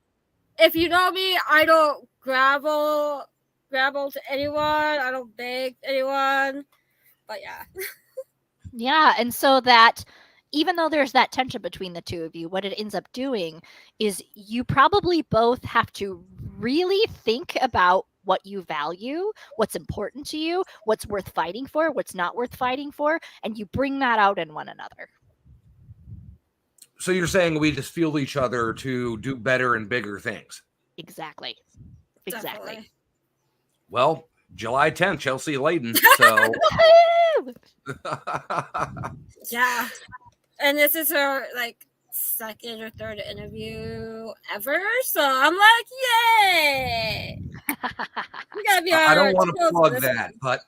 if you know me, I don't gravel to anyone. I don't beg anyone. But yeah. Yeah, and so that even though there's that tension between the two of you, what it ends up doing is you probably both have to really think about what you value, what's important to you, what's worth fighting for, what's not worth fighting for, and you bring that out in one another. So you're saying we just fuel each other to do better and bigger things? Exactly. Definitely. Well, July 10th, Chelsea Layden. So yeah. And this is her second or third interview ever. So I'm like, yay. You gotta be I don't want to plug that, but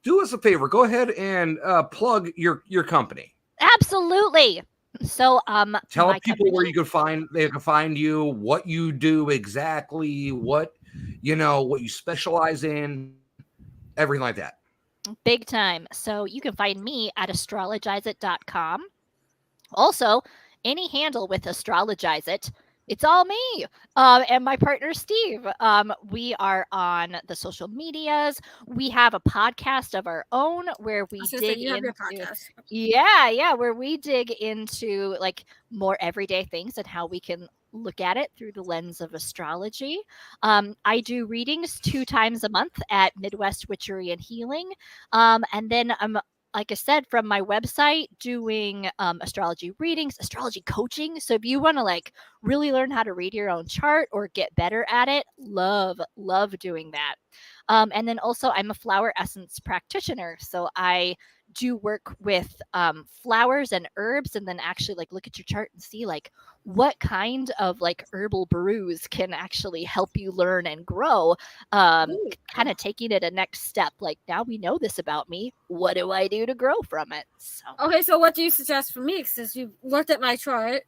do us a favor. Go ahead and plug your company. Absolutely. So tell people where they can find you, what you do exactly, what you specialize in, everything like that. Big time. So you can find me at astrologizeit.com. Also, any handle with Astrologize It, it's all me and my partner Steve. We are on the social medias. We have a podcast of our own where we dig into where we dig into like more everyday things and how we can look at it through the lens of astrology. I do readings 2 times a month at Midwest Witchery and Healing, and then I'm, like I said, from my website, doing astrology readings, astrology coaching. So if you want to really learn how to read your own chart or get better at it, love doing that. And then also I'm a flower essence practitioner. So I do work with flowers and herbs, and then actually look at your chart and see what kind of herbal brews can actually help you learn and grow, kind of taking it a next step. Now we know this about me, what do I do to grow from it? So what do you suggest for me, since you looked at my chart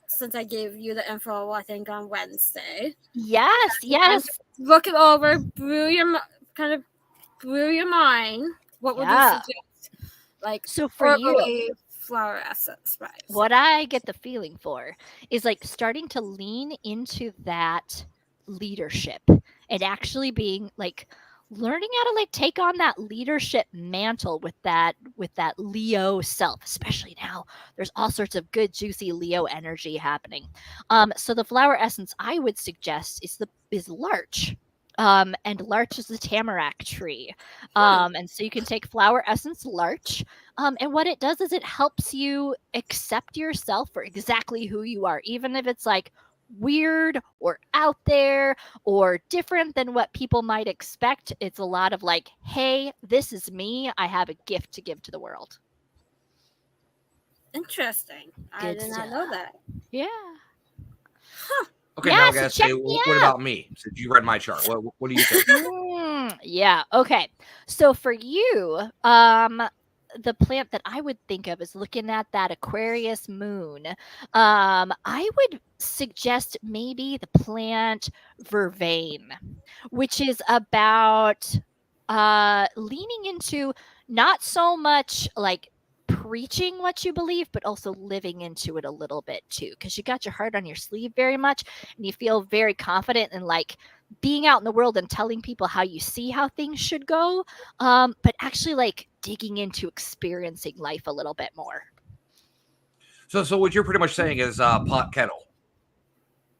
since I gave you the info, I think on Wednesday? Yes, look it over, brew your mind. What would you suggest? So for you, flower essence, right? What I get the feeling for is starting to lean into that leadership and actually being learning how to like take on that leadership mantle with that Leo self, especially now there's all sorts of good juicy Leo energy happening. So the flower essence I would suggest is larch. And larch is the tamarack tree. And so you can take flower essence larch. And what it does is it helps you accept yourself for exactly who you are, even if it's like weird or out there or different than what people might expect. It's a lot of like, hey, this is me. I have a gift to give to the world. Interesting. I did not know that. Yeah. Okay, Yeah, now I so gotta check say, me what out. about me? Since you read my chart, what do you think? Yeah. Okay. So for you, the plant that I would think of is looking at that Aquarius moon. I would suggest maybe the plant vervain, which is about leaning into not so much like preaching what you believe, but also living into it a little bit too, because you got your heart on your sleeve very much, and you feel very confident in like being out in the world and telling people how you see how things should go, but actually like digging into experiencing life a little bit more. So what you're pretty much saying is pot kettle.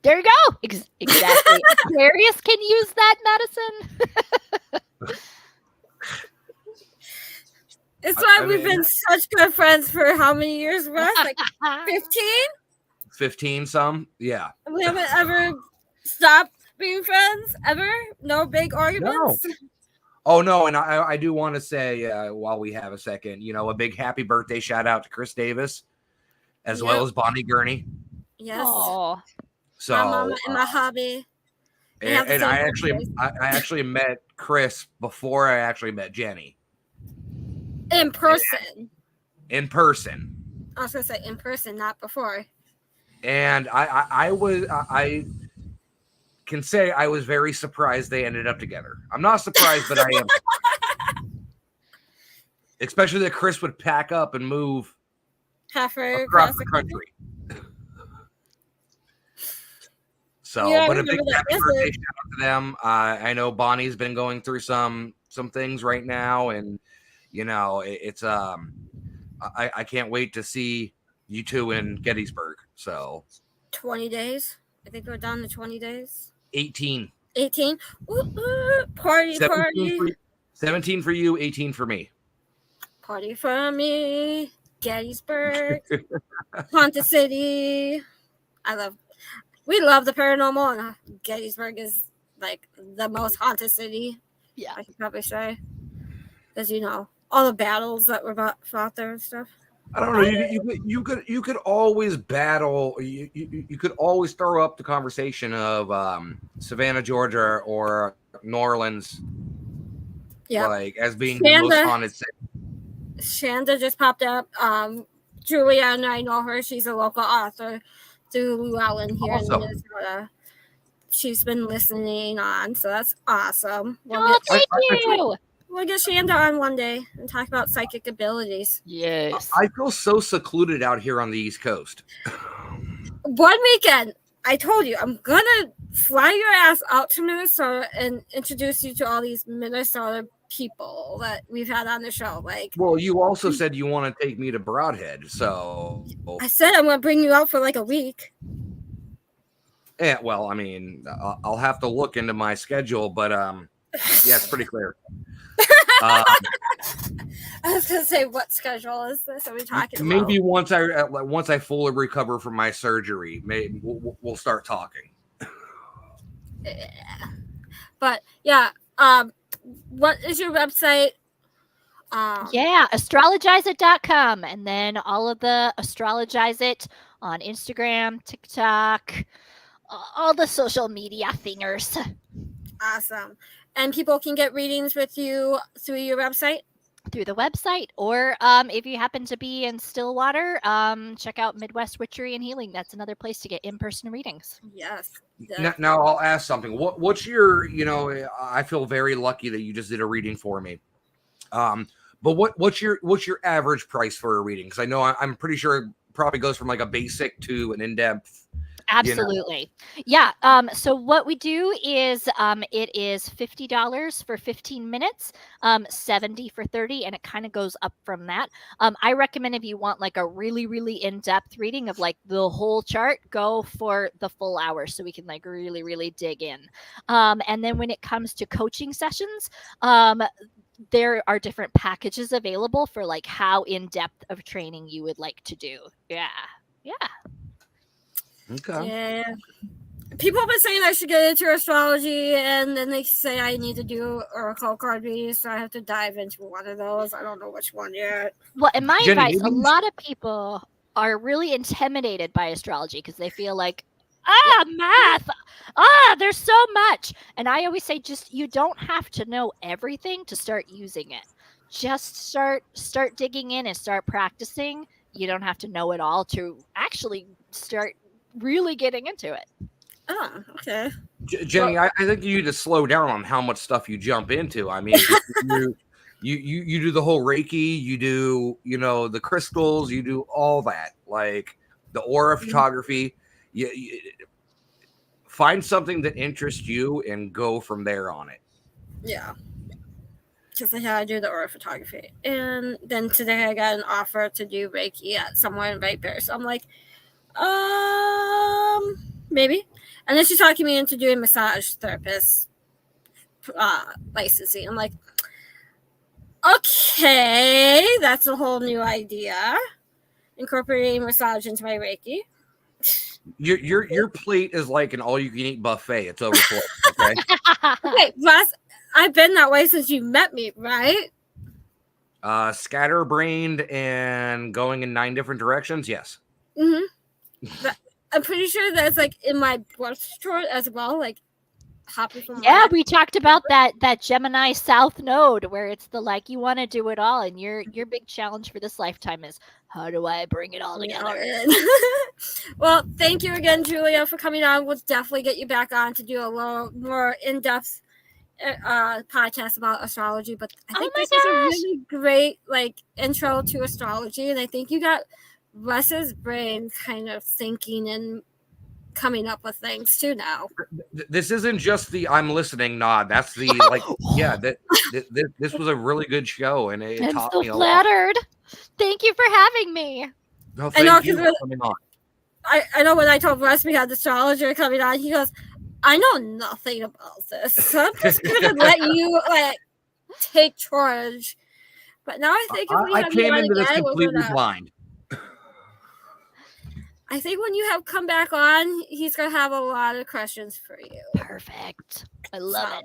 There you go. Exactly. Aquarius can use that medicine. It's why we've been such good friends for how many years, Russ? Like 15? 15 some? Yeah. We haven't ever stopped being friends, ever? No big arguments? No. Oh, no, and I do want to say, while we have a second, a big happy birthday shout out to Chris Davis, as well as Bonnie Gurney. Yes. Oh. So, my mama and my hobby. And I actually met Chris before I actually met Jenny. In person. In person. I was going to say in person, not before. And I can say I was very surprised they ended up together. I'm not surprised, but I am. Especially that Chris would pack up and move halfway across the country. So, but a big happy birthday shout out to them. I know Bonnie's been going through some things right now, and it's I can't wait to see you two in Gettysburg. So 20 days. I think we're down to 20 days. 18. 18. Party. 17 for you, 18 for me. Party for me. Gettysburg. Haunted City. We love the paranormal, and Gettysburg is like the most haunted city. Yeah, I could probably say, because all the battles that were fought there and stuff. I don't know. You could always battle. You could always throw up the conversation of Savannah, Georgia, or New Orleans, like as being the most haunted city. Shanda just popped up. Julia and I know her. She's a local author through Llewellyn here in Minnesota. She's been listening on, so that's awesome. Thank you. We'll get Shanda on one day and talk about psychic abilities. Yes. I feel so secluded out here on the East Coast. One weekend, I told you, I'm going to fly your ass out to Minnesota and introduce you to all these Minnesota people that we've had on the show. Well, you also said you want to take me to Broadhead, so I said I'm going to bring you out for like a week. Yeah, well, I mean, I'll have to look into my schedule, but yeah, it's pretty clear. I was gonna say, what schedule is this? Are we talking about? Maybe once I fully recover from my surgery, maybe we'll start talking. Yeah. But yeah, what is your website? Astrologizeit.com, and then all of the Astrologize It on Instagram, TikTok, all the social media thingers. Awesome. And people can get readings with you through your website? Through the website, or if you happen to be in Stillwater, check out Midwest Witchery and Healing. That's another place to get in-person readings. Yes. Now I'll ask something. What's your, I feel very lucky that you just did a reading for me. But what's your average price for a reading? Because I know I'm pretty sure it probably goes from like a basic to an in-depth. Absolutely. Yeah. So what we do is it is $50 for 15 minutes, 70 for 30, and it kind of goes up from that. I recommend if you want like a really, really in-depth reading of like the whole chart, go for the full hour so we can like really, really dig in. And then when it comes to coaching sessions, there are different packages available for like how in-depth of training you would like to do. Yeah. Okay. Yeah. People have been saying I should get into astrology, and then they say I need to do oracle card readings, so I have to dive into one of those. I don't know which one yet. Well, in my Jenny, advice, a maybe you lot of people are really intimidated by astrology because they feel like, math, there's so much. And I always say, just you don't have to know everything to start using it. Just start digging in and start practicing. You don't have to know it all to actually start really getting into it. Oh, okay. Jenny, I think you need to slow down on how much stuff you jump into. I mean, you do the whole Reiki, you do, the crystals, you do all that, like the aura photography. You find something that interests you and go from there on it. Yeah. Because I had to do the aura photography. And then today I got an offer to do Reiki at somewhere in Right Bear. So I'm like, maybe. And then she's talking me into doing massage therapist licensing. I'm like, okay, that's a whole new idea. Incorporating massage into my Reiki. Your plate is like an all-you-can-eat buffet. It's overflowing. Okay. Okay, Russ, I've been that way since you met me, right? Scatterbrained and going in 9 different directions. Yes. Mm-hmm. I'm pretty sure that's like in my birth chart as well, like hopping from. Yeah, we talked about that Gemini South node where it's the like you want to do it all, and your big challenge for this lifetime is how do I bring it all together? Well, thank you again, Julia, for coming on. We'll definitely get you back on to do a little more in-depth podcast about astrology. But I think this is a really great like intro to astrology, and I think you got Russ's brain kind of thinking and coming up with things too now. This isn't just the I'm listening nod. That's the like, yeah, this was a really good show, and it I'm taught so me a lot. flattered. Thank you for having me. No, thank you for coming on. I know when I told Russ we had the astrologer coming on, he goes, I know nothing about this, so I'm just gonna let you like take charge. But now I think if we I came into this completely blind. I think when you have come back on, he's gonna have a lot of questions for you. Perfect. I love it.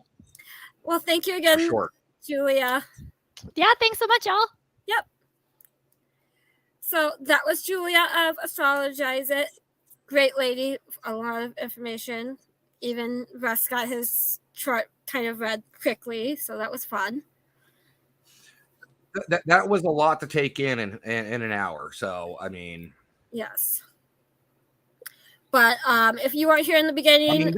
Well, thank you again, Julia. Yeah, thanks so much, y'all. Yep. So that was Julia of Astrologize It. Great lady, a lot of information. Even Russ got his chart kind of read quickly, so that was fun. That was a lot to take in an hour. So I mean, yes. But if you weren't here in the beginning,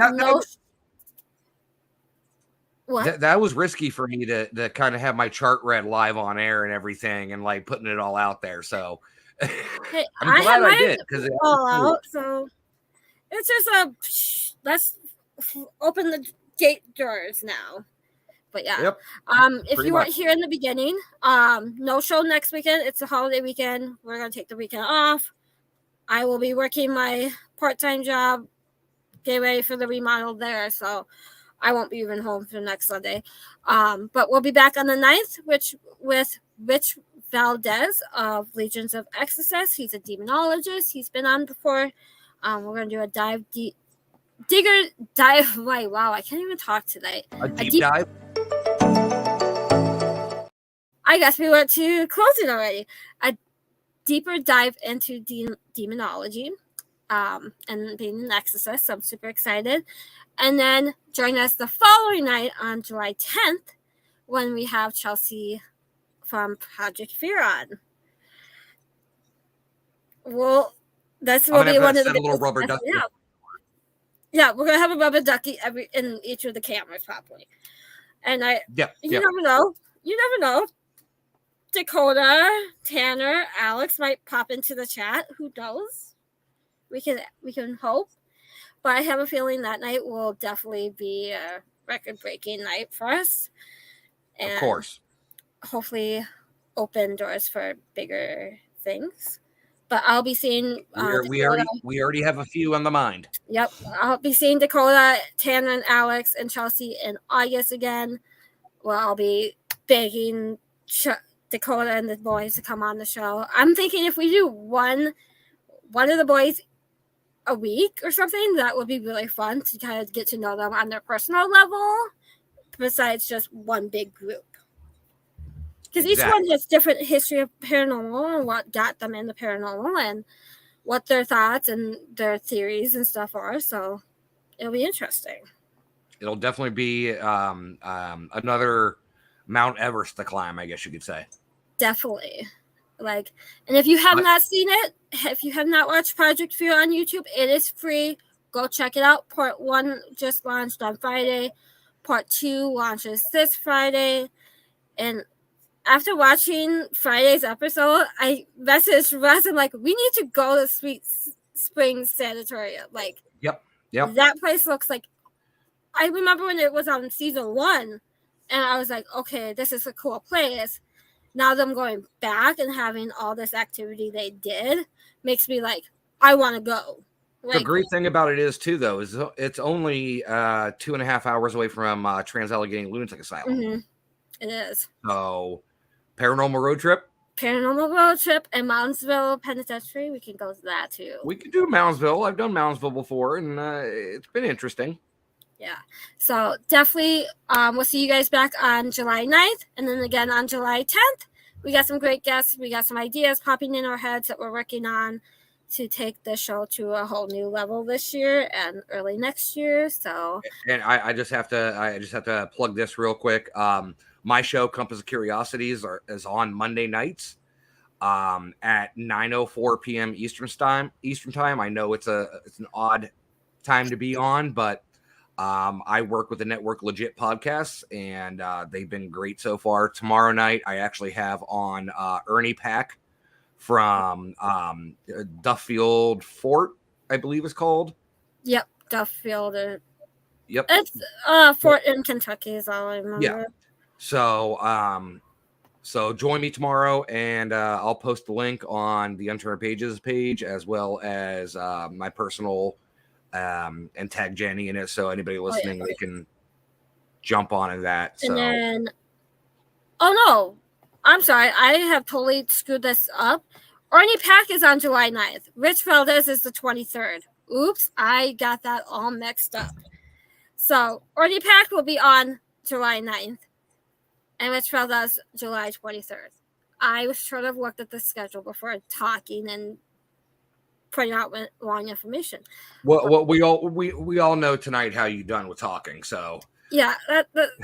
that was risky for me to kind of have my chart read live on air and everything, and like putting it all out there. So hey, I'm glad I did because it all out. So it's just let's open the gate doors now. But yeah, yep. If you weren't here in the beginning, no show next weekend. It's a holiday weekend. We're gonna take the weekend off. I will be working my part-time job, get ready for the remodel there, so I won't be even home for next Sunday. But we'll be back on the 9th, with Rich Valdez of Legions of Exorcist. He's a demonologist. He's been on before. We're going to do a dive. Wow, I can't even talk today. A deep dive? I guess we went to closing already. A deeper dive into demonology and being an exorcist. So I'm super excited. And then join us the following night on July 10th when we have Chelsea from Project Fear on. Well, this will be one of the little rubber ducky. Yeah, we're gonna have a rubber ducky in each of the cameras probably. And you never know. You never know. Dakota, Tanner, Alex might pop into the chat. Who knows? We can hope. but I have a feeling that night will definitely be a record-breaking night for us. And Of course. hopefully open doors for bigger things. But I'll be seeing We already have a few on the mind. Yep, I'll be seeing Dakota, Tanner, and Alex and Chelsea in August again. Well, I'll be begging Dakota and the boys to come on the show. I'm thinking if we do one of the boys a week or something, that would be really fun to kind of get to know them on their personal level, besides just one big group. Because each one has different history of paranormal and what got them into paranormal and what their thoughts and their theories and stuff are. So it'll be interesting. It'll definitely be another Mount Everest to climb, I guess you could say. Definitely. Like, and if you have not seen it, if you have not watched Project Fear on YouTube, it is free. Go check it out. Part 1 just launched on Friday. Part 2 launches this Friday. And after watching Friday's episode, I messaged Russ. I'm like, we need to go to Sweet Springs Sanatorium. Like, yep. That place looks like. I remember when it was on season 1, and I was like, okay, this is a cool place. Now them going back and having all this activity they did makes me like, I want to go. Like, the great thing about it is too, though, is it's only 2.5 hours away from Trans-Allegheny Lunatic Asylum. Mm-hmm. It is. So, paranormal road trip and Moundsville Penitentiary. We can go to that too. We could do Moundsville. I've done Moundsville before, and it's been interesting. Yeah. So definitely we'll see you guys back on July 9th and then again on July 10th. We got some great guests. We got some ideas popping in our heads that we're working on to take the show to a whole new level this year and early next year. So, and I just have to plug this real quick. My show Compass of Curiosities is on Monday nights at 9:04 p.m. Eastern time. I know it's an odd time to be on, but I work with the network Legit Podcasts, and they've been great so far. Tomorrow night, I actually have on Ernie Pack from Duffield Fort, I believe it's called. Yep, Duffield. Yep. It's Fort in Kentucky is all I remember. Yeah. So join me tomorrow, and I'll post the link on the Unturned Pages page as well as my personal and tag Jenny in it, so anybody listening they can jump on that. So. And then, oh no, I'm sorry, I have totally screwed this up. Orny Pack is on July 9th. Rich Valdez is the 23rd. Oops, I got that all mixed up. So Orny Pack will be on July 9th, and Rich Valdez July 23rd. I should have looked at the schedule before talking and putting out wrong information. Well, we all know tonight how you done with talking. So yeah,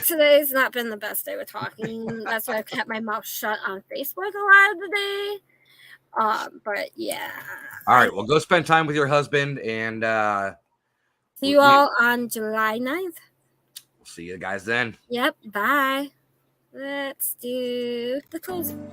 today's not been the best day with talking. That's why I've kept my mouth shut on Facebook a lot of the day. But yeah. All right, well, go spend time with your husband, and see you all on July 9th. We'll see you guys then. Yep. Bye. Let's do the closing.